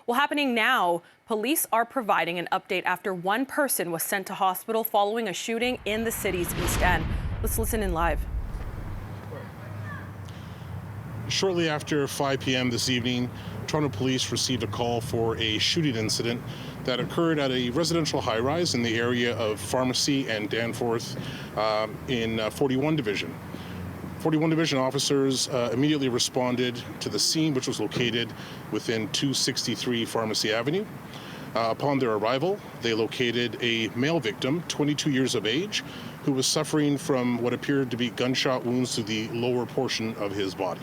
Well, happening now, police are providing an update after one person was sent to hospital following a shooting in the city's East End. Let's listen in live. Shortly after 5 p.m. this evening, Toronto Police received a call for a shooting incident that occurred at a residential high-rise in the area of Pharmacy and Danforth in 41 Division. 41 Division officers immediately responded to the scene, which was located within 263 Pharmacy Avenue. Upon their arrival, they located a male victim, 22 years of age, who was suffering from what appeared to be gunshot wounds to the lower portion of his body.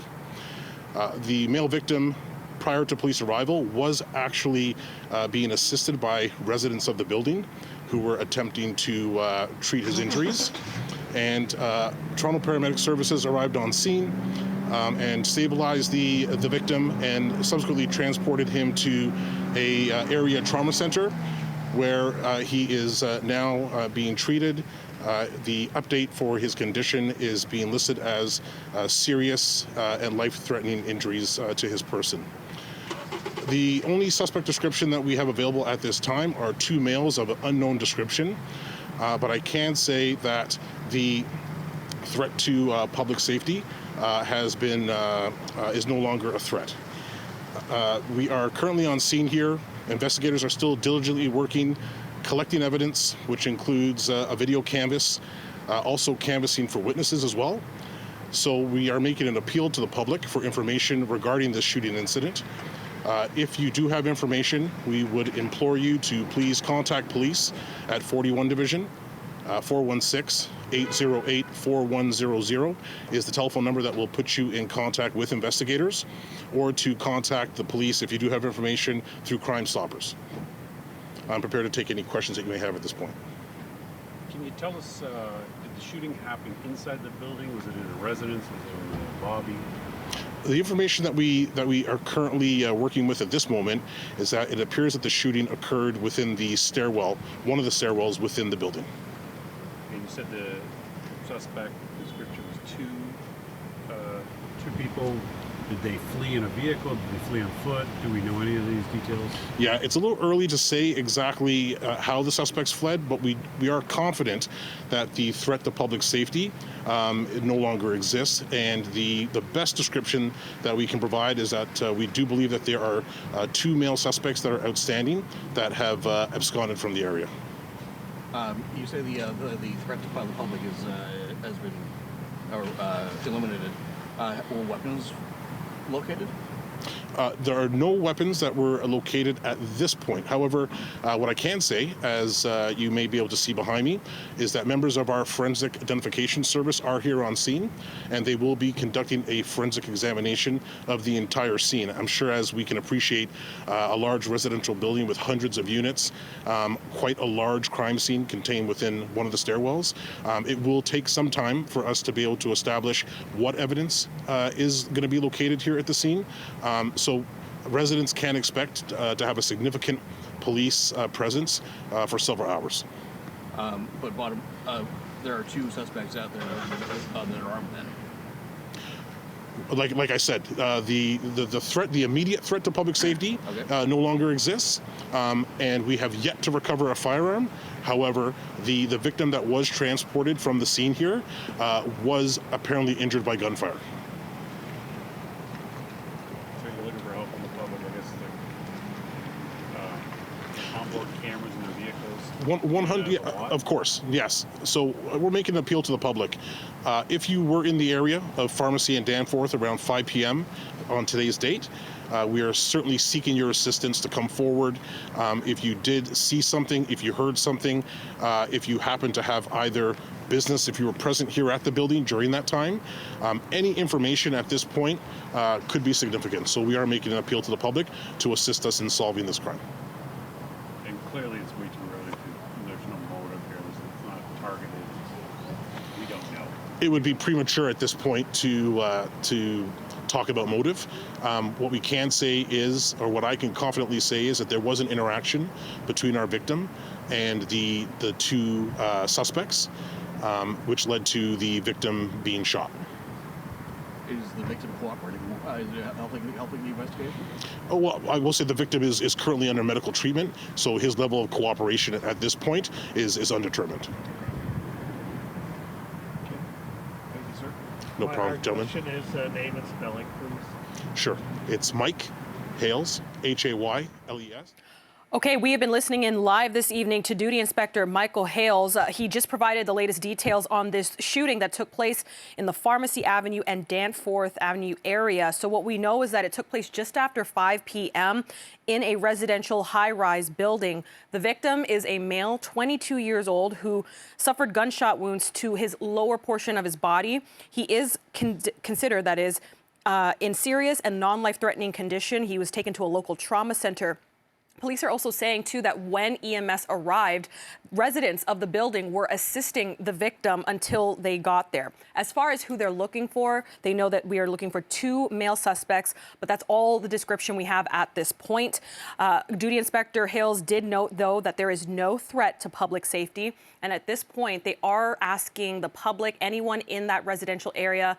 The male victim, prior to police arrival, was actually being assisted by residents of the building who were attempting to treat his injuries. And Toronto Paramedic Services arrived on scene and stabilized the victim and subsequently transported him to a area trauma center where he is now being treated. The update for his condition is being listed as serious and life-threatening injuries to his person. The only suspect description that we have available at this time are two males of unknown description, but I can say that the threat to public safety is no longer a threat. We are currently on scene here. Investigators are still diligently working, collecting evidence, which includes a video canvas, also canvassing for witnesses as well. So we are making an appeal to the public for information regarding this shooting incident. If you do have information, we would implore you to please contact police at 41 Division. 416-808-4100 is the telephone number that will put you in contact with investigators, or to contact the police if you do have information through Crime Stoppers. I'm prepared to take any questions that you may have at this point. Can you tell us, did the shooting happen inside the building? Was it in a residence? Was it in a lobby? The information that we are currently working with at this moment is that it appears that the shooting occurred within the stairwell, one of the stairwells within the building. And you said the suspect description was two people. Did they flee in a vehicle? Did they flee on foot? Do we know any of these details? Yeah, it's a little early to say exactly how the suspects fled, but we are confident that the threat to public safety no longer exists. And the best description that we can provide is that we do believe that there are two male suspects that are outstanding that have absconded from the area. You say the threat to the public has been eliminated. Were weapons located? There are no weapons that were located at this point. However, what I can say, as you may be able to see behind me, is that members of our Forensic Identification Service are here on scene, and they will be conducting a forensic examination of the entire scene. I'm sure, as we can appreciate, a large residential building with hundreds of units, quite a large crime scene contained within one of the stairwells. It will take some time for us to be able to establish what evidence is going to be located here at the scene. So residents can expect to have a significant police presence for several hours. But there are two suspects out there that are armed then. Like I said, the threat, the immediate threat to public safety, no longer exists, and we have yet to recover a firearm. However, the victim that was transported from the scene here was apparently injured by gunfire. Onboard cameras in their vehicles? 100, of course, yes. So we're making an appeal to the public. If you were in the area of Pharmacy and Danforth around 5 p.m. on today's date, we are certainly seeking your assistance to come forward. If you did see something, if you heard something, if you happen to have either business, if you were present here at the building during that time, any information at this point could be significant. So we are making an appeal to the public to assist us in solving this crime. And clearly it's way too early. There's no motive here. It's not targeted. We don't know. It would be premature at this point to talk about motive. What we can say is, or what I can confidently say, is that there was an interaction between our victim and the two suspects, which led to the victim being shot. Is the victim cooperating Is it helping the investigation? Oh, well, I will say the victim is currently under medical treatment, so his level of cooperation at this point is undetermined. Okay. Thank you, sir. No problem, gentlemen. Question is name and spelling, please. Sure. It's Mike Hales, Hayles. Okay, we have been listening in live this evening to Duty Inspector Michael Hales. He just provided the latest details on this shooting that took place in the Pharmacy Avenue and Danforth Avenue area. So what we know is that it took place just after 5 p.m. in a residential high-rise building. The victim is a male, 22 years old, who suffered gunshot wounds to his lower portion of his body. He is considered, that is, in serious and non-life-threatening condition. He was taken to a local trauma center. Police are also saying, too, that when EMS arrived, residents of the building were assisting the victim until they got there. As far as who they're looking for, they know that we are looking for 2 male suspects, but that's all the description we have at this point. Duty Inspector Hales did note, though, that there is no threat to public safety. And at this point, they are asking the public, anyone in that residential area,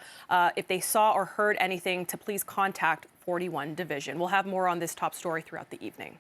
if they saw or heard anything, to please contact 41 Division. We'll have more on this top story throughout the evening.